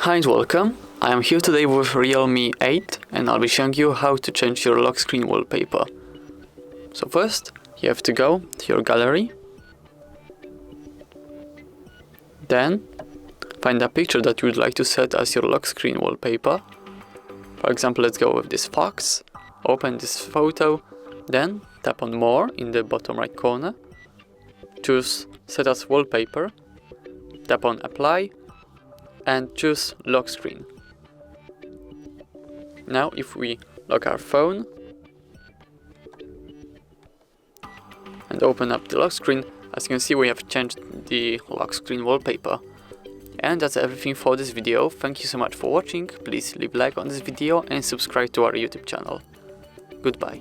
Hi and welcome. I am here today with REALME 8 and I'll be showing you how to change your lock screen wallpaper. So first, you have to go to your gallery. Then, find a picture that you would like to set as your lock screen wallpaper. For example, let's go with this fox. Open this photo, then tap on More in the bottom right corner. Choose Set as Wallpaper. Tap on Apply and choose Lock Screen. Now if we lock our phone and open up the lock screen, as you can see we have changed the lock screen wallpaper. And that's everything for this video. Thank you so much for watching. Please leave a like on this video and subscribe to our YouTube channel. Goodbye.